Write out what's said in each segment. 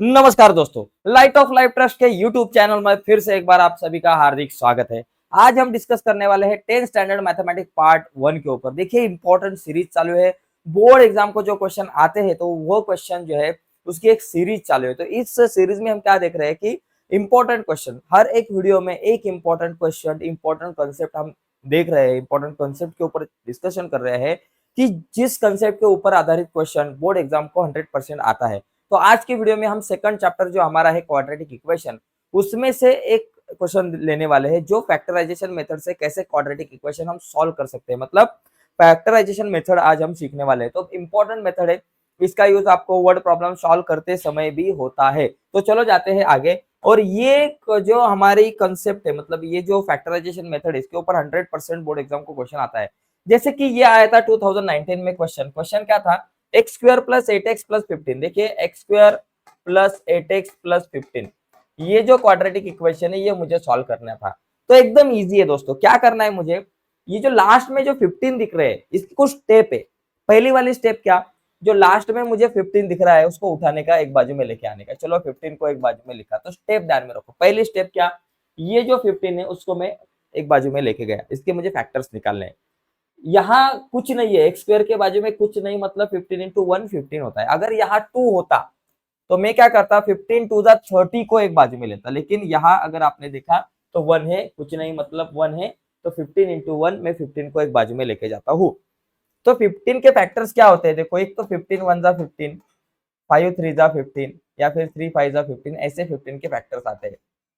नमस्कार दोस्तों, light of life trust के यूट्यूब चैनल में फिर से एक बार आप सभी का हार्दिक स्वागत है। आज हम डिस्कस करने वाले हैं 10th स्टैंडर्ड मैथमेटिक्स पार्ट 1 के ऊपर। देखिए इंपॉर्टेंट सीरीज चालू है, बोर्ड एग्जाम को जो क्वेश्चन आते हैं तो वो क्वेश्चन जो है उसकी एक सीरीज चालू है। तो इस सीरीज में हम क्या देख रहे हैं कि इंपॉर्टेंट क्वेश्चन, हर एक वीडियो में एक इंपॉर्टेंट क्वेश्चन, इंपॉर्टेंट कॉन्सेप्ट हम देख रहे हैं, इंपॉर्टेंट कॉन्सेप्ट के ऊपर डिस्कशन कर रहे हैं कि जिस कंसेप्ट के ऊपर आधारित क्वेश्चन बोर्ड एग्जाम को 100% आता है। तो आज की वीडियो में हम सेकंड चैप्टर जो हमारा है क्वाड्रेटिक इक्वेशन, उसमें से एक क्वेश्चन लेने वाले हैं जो फैक्टराइजेशन मेथड से कैसे क्वाड्रेटिक इक्वेशन हम सॉल्व कर सकते हैं। मतलब फैक्टराइजेशन मेथड आज हम सीखने वाले हैं। तो इंपॉर्टेंट मेथड है, इसका यूज आपको वर्ड प्रॉब्लम सॉल्व करते समय भी होता है। तो चलो जाते हैं आगे। और ये जो हमारी कंसेप्ट है, मतलब ये जो फैक्टराइजेशन मेथड है, इसके ऊपर 100% बोर्ड एग्जाम को क्वेश्चन आता है। जैसे कि ये आया था 2019 में क्वेश्चन क्या था, x square plus 8x plus 15। देखिए x square plus 8x plus 15, ये जो क्वाड्रेटिक इक्वेशन है ये मुझे सॉल्व करना था। तो एकदम इजी है दोस्तों, क्या करना है मुझे, ये जो लास्ट में जो 15 दिख रहे हैं इसकी कुछ स्टेप है। पहली वाली स्टेप क्या, जो लास्ट में मुझे 15 दिख रहा है उसको उठाने का, एक बाजू में लेके आने का। चलो 15 को एक बाजू में लिखा, तो स्टेप ध्यान में रखो। पहली स्टेप क्या, ये जो 15 है उसको मैं एक बाजू में लेके गया, इसके मुझे फैक्टर्स निकालने हैं। यहाँ कुछ नहीं है, एक्स स्क्वायर के बाजू में कुछ नहीं, मतलब 15 इंटू 1 15 होता है। अगर यहाँ 2 होता तो मैं क्या करता, 15 टू द 30 को एक बाजू में लेता, लेकिन यहाँ अगर आपने देखा तो 1 है, कुछ नहीं मतलब 1 है, तो 15 इंटू 1 मैं 15 को एक बाजू में लेके जाता हूँ। तो 15 के फैक्टर्स क्या होते हैं, देखो एक तो 15 1 जा 15, 5 3 जा 15, या फिर 3 5 जा 15, ऐसे 15 के फैक्टर्स आते हैं।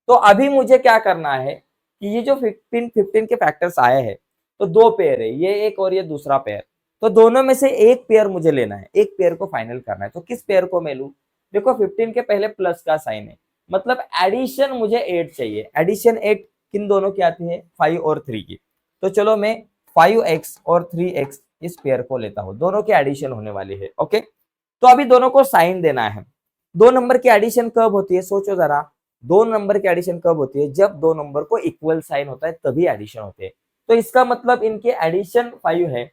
तो अभी मुझे क्या करना है कि ये जो 15 के फैक्टर्स आए हैं, तो दो पेयर है, ये एक और ये दूसरा पेयर। तो दोनों में से एक पेयर मुझे लेना है, एक पेयर को फाइनल करना है। तो किस पेयर को मैं लूं, देखो 15 के पहले प्लस का साइन है, मतलब एडिशन मुझे 8 चाहिए। एडिशन 8 किन दोनों की आती है, 5 और 3 की। तो चलो मैं 5x और 3x इस पेयर को लेता हूं, दोनों की एडिशन होने वाली है। ओके, तो अभी दोनों को साइन देना है। दो नंबर की एडिशन कब होती है, सोचो जरा। दो नंबर की एडिशन कब होती है, जब दो नंबर को इक्वल साइन होता है तभी एडिशन होते हैं। तो इसका मतलब इनके एडिशन 5 है,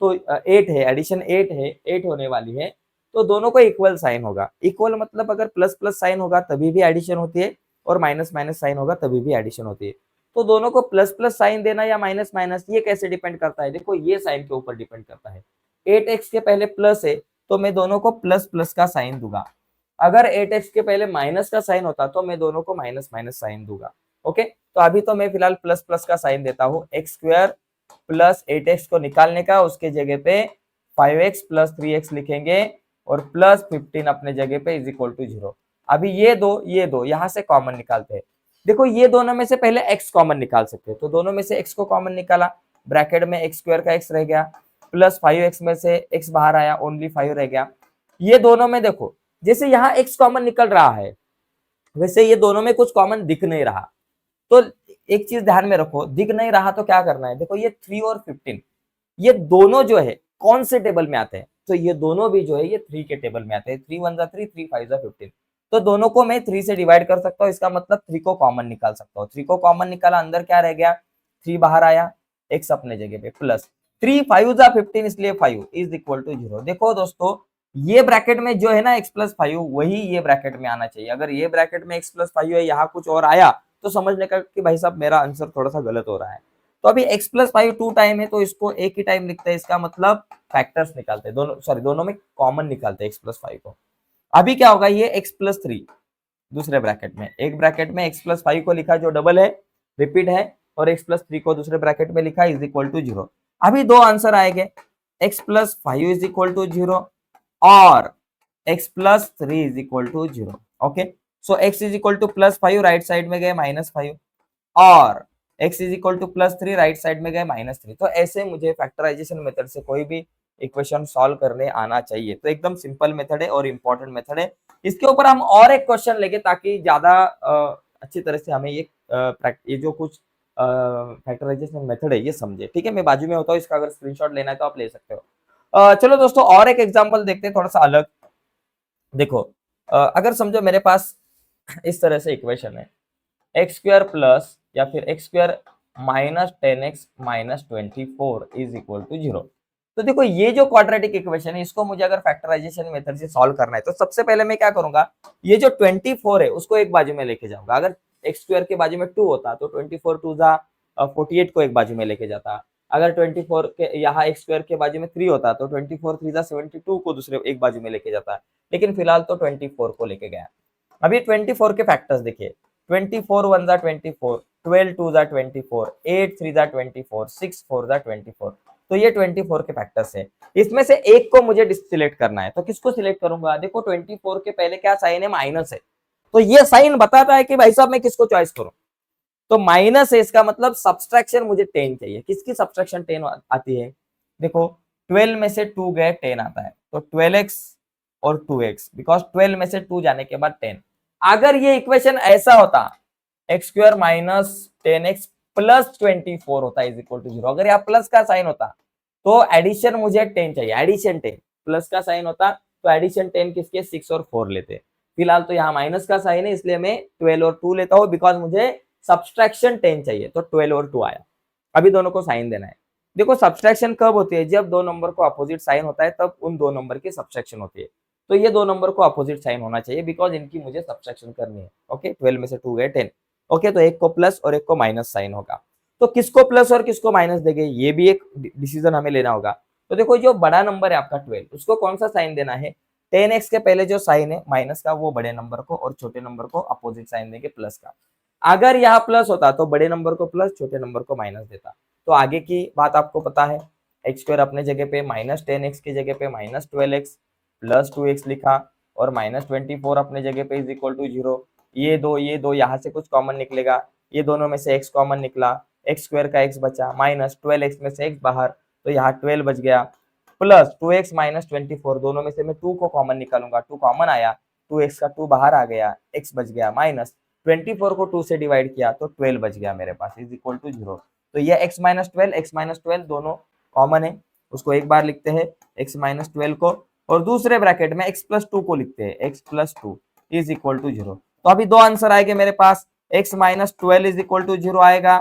तो 8 है, एडिशन 8 है, 8 होने वाली है। तो दोनों को इक्वल साइन होगा। इक्वल मतलब अगर प्लस प्लस साइन होगा तभी भी एडिशन होती है, और माइनस माइनस साइन होगा तभी भी एडिशन होती है। तो दोनों को प्लस प्लस साइन देना या माइनस माइनस, ये कैसे डिपेंड करता है, देखो ये साइन के ऊपर डिपेंड करता है। 8x के पहले प्लस है तो मैं दोनों को प्लस प्लस का साइन दूंगा। अगर 8x के पहले माइनस का साइन होता तो मैं दोनों को माइनस माइनस साइन दूंगा। ओके, तो अभी तो मैं फिलहाल प्लस प्लस का साइन देता हूँ। एक्स स्क्वायर प्लस 8x को निकालने का, उसके जगह पे 5x प्लस 3x लिखेंगे, और प्लस 15 अपने जगह पे इज इक्वल टू 0। अभी ये दो यहां से कॉमन निकालते हैं। देखो ये दोनों में से पहले x कॉमन निकाल सकते हैं, तो दोनों में से x को कॉमन निकाला, ब्रैकेट में एक्स स्क्वायर का x रह गया, प्लस 5x में से x बाहर आया, ओनली 5 रह गया। ये दोनों में देखो, जैसे यहाँ x कॉमन निकल रहा है वैसे ये दोनों में कुछ कॉमन दिख नहीं रहा। तो एक चीज ध्यान में रखो, दिख नहीं रहा तो क्या करना है, देखो ये 3 और 15, ये दोनों जो है कौन से टेबल में आते हैं, तो ये दोनों भी जो है ये 3 के टेबल में आते हैं। 3 1 जा 3, 3 5 जा 15। तो दोनों को मैं 3 से डिवाइड कर सकता हूँ, इसका मतलब 3 को कॉमन निकाल सकता हूँ। 3 को कॉमन निकाला, अंदर क्या रह गया, 3 बाहर आया, x अपने जगह पे प्लस 3 5 जा 15, इसलिए 5 इज इक्वल टू 0। देखो दोस्तों, ये ब्रैकेट में जो है ना x प्लस 5, वही ये ब्रैकेट में आना चाहिए। अगर ये ब्रैकेट में x प्लस 5 है, यहाँ कुछ और आया तो समझने का कि भाई साहब मेरा आंसर थोड़ा सा गलत हो रहा है। तो अभी x प्लस 5 टू टाइम है तो इसको एक ही टाइम लिखते हैं, इसका मतलब फैक्टर्स निकालते हैं, दोनों सॉरी दोनों में कॉमन निकालते हैं x प्लस 5 को। अभी क्या होगा, ये x प्लस 3 दूसरे ब्रैकेट में, एक ब्रैकेट में x प्लस 5 को लिखा जो डबल है, रिपीट है, और x प्लस 3 को दूसरे ब्रैकेट में लिखा इज इक्वल टू 0। अभी दो आंसर आएंगे, x plus 5 is equal to 0 और x plus 3 is equal to 0। Okay, so x is equal to plus 5 right side में गए माइनस 5, और x is equal to plus 3 right side में गए minus 3। तो ऐसे मुझे फैक्टराइजेशन मेथड से कोई भी इक्वेशन सॉल्व करने आना चाहिए। तो एकदम सिंपल मेथड है और इंपॉर्टेंट मेथड है। इसके ऊपर हम और एक क्वेश्चन लेंगे ताकि ज्यादा अच्छी तरह से हमें ये जो कुछ फैक्टराइजेशन मेथड है ये समझे। ठीक है, मैं बाजू में होता हूँ, इसका अगर स्क्रीनशॉट लेना है तो आप ले सकते हो। चलो दोस्तों और एक एग्जांपल देखते हैं थोड़ा सा अलग। देखो अगर समझो मेरे पास इस तरह से इक्वेशन है, एक्स स्क्वायर प्लस या फिर X square minus 10x minus 24 is equal to 0। तो देखो ये जो क्वाड्रेटिक इक्वेशन है इसको मुझे अगर फैक्टराइजेशन मेथड से सॉल्व करना है तो सबसे पहले मैं क्या करूंगा, ये जो 24 है उसको एक बाजू में लेके जाऊंगा। अगर एक्स स्क्वायर के बाजू में 2 होता तो 24 टू जा 48 को एक बाजू में लेके जाता। अगर 24 के यहाँ एक्स स्क्वायर के बाजू में 3 होता तो 24 3 जा 72 को दूसरे एक बाजू में लेके जाता, लेकिन फिलहाल तो 24 को लेके गया। अभी 24 के फैक्टर्स देखिए, 24 1 जा 24, 12 2 जा 24, 8 3 जा 24, 6 4 जा 24। तो ये 24 के फैक्टर्स है। इसमें से एक को मुझे सिलेक्ट करना है, तो किसको सिलेक्ट करूंगा? देखो 24 के पहले क्या साइन है? माइनस है। तो ये साइन बताता है कि भाई साहब मैं किसको चॉइस करूं। तो माइनस है, इसका मतलब सब्सट्रैक्शन मुझे 10 चाहिए। किसकी सब्सट्रैक्शन 10 आती है? देखो 12 में से 2 गए 10 आता है, तो 12x और 2x, बिकॉज 12 में से 2 जाने के बाद 10। अगर ये इक्वेशन ऐसा होता x square minus 10x plus 24 होता इज इक्वल टू 0, अगर यहाँ प्लस का साइन होता तो एडिशन मुझे 10 चाहिए, एडिशन 10। प्लस का साइन होता तो एडिशन 10 किसके? 6 और 4 लेते। फिलहाल तो यहाँ माइनस का साइन है इसलिए मैं 12 और 2 लेता हूँ, बिकॉज मुझे सब्सट्रैक्शन 10 चाहिए। तो 12 और 2 आया। अभी दोनों को साइन देना है। देखो सब्सट्रैक्शन कब होती है? जब दो नंबर को अपोजिट साइन होता है तब उन दो नंबर की सब्सट्रैक्शन होती है। तो ये दो नंबर को अपोजिट साइन होना चाहिए, बिकॉज इनकी मुझे सब्सट्रैक्शन करनी है। ओके, 12 में से 2 गए 10। ओके, तो एक को प्लस और एक को माइनस साइन होगा। तो किसको प्लस और किसको माइनस देंगे, ये भी एक डिसीजन हमें लेना होगा। तो देखो जो बड़ा नंबर है आपका 12, उसको कौन सा साइन देना है? 10x के पहले जो साइन है माइनस का वो बड़े नंबर को, और छोटे नंबर को अपोजिट साइन देंगे प्लस का। अगर यहाँ प्लस होता तो बड़े नंबर को प्लस, छोटे नंबर को माइनस देता। तो आगे की बात आपको पता है, एक्स स्क्वायर अपने जगह पे माइनस 10x की जगह पे माइनस 12x प्लस 2x लिखा, और माइनस 24 अपने जगह पे इज इक्वल टू 0। ये दो यहाँ से कुछ कॉमन निकलेगा, ये दोनों में से x कॉमन निकला, एक्स स्क्वायर का x बचा, माइनस 12x में से x बाहर, तो यहाँ 12 बच गया, प्लस 2x माइनस 24, दोनों में से मैं 2 को कॉमन निकालूंगा, 2 कॉमन आया, 2x का 2 बाहर आ गया, x बच गया, माइनस 24 को 2 से डिवाइड किया तो 12 बच गया मेरे पास इज इक्वल टू 0। तो ये x माइनस 12 दोनों कॉमन है, उसको एक बार लिखते हैं x माइनस 12 को, और दूसरे ब्रैकेट में x प्लस 2 को लिखते हैं, x plus 2 is equal to 0। तो अभी दो आंसर आएंगे मेरे पास, x minus 12 is equal to 0 आएगा,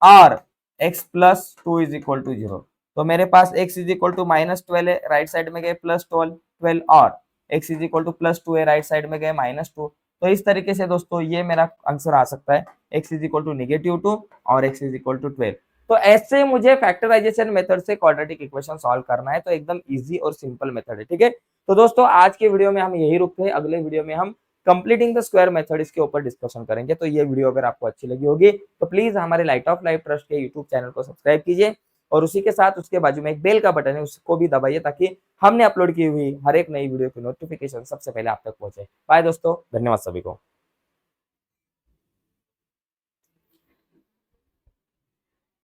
और x plus 2 is equal to 0। तो मेरे पास x is equal to minus 12 है, राइट साइड में गए प्लस 12, और x is equal to plus 2 है, राइट साइड में गए माइनस 2। तो इस तरीके से दोस्तों ये मेरा आंसर आ सकता है, x इज इक्वल टू -2 और x इज इक्वल टू 12। तो ऐसे मुझे फैक्टराइजेशन मेथड से क्वाड्रेटिक इक्वेशन सॉल्व करना है, तो एकदम इजी और सिंपल मेथड है। ठीक है, तो दोस्तों आज के वीडियो में हम यही रुकते हैं, अगले वीडियो में हम कंप्लीटिंग द स्क्वायर मेथड इसके ऊपर डिस्कशन करेंगे। तो ये वीडियो अगर आपको अच्छी लगी होगी तो प्लीज हमारे लाइट ऑफ लाइफ ट्रस्ट के यूट्यूब चैनल को सब्सक्राइब कीजिए, और उसी के साथ उसके बाजू में एक बेल का बटन है उसको भी दबाइए, ताकि हमने अपलोड की हुई हर एक नई वीडियो की नोटिफिकेशन सबसे पहले आप तक पहुंचे। बाय दोस्तों, धन्यवाद सभी को।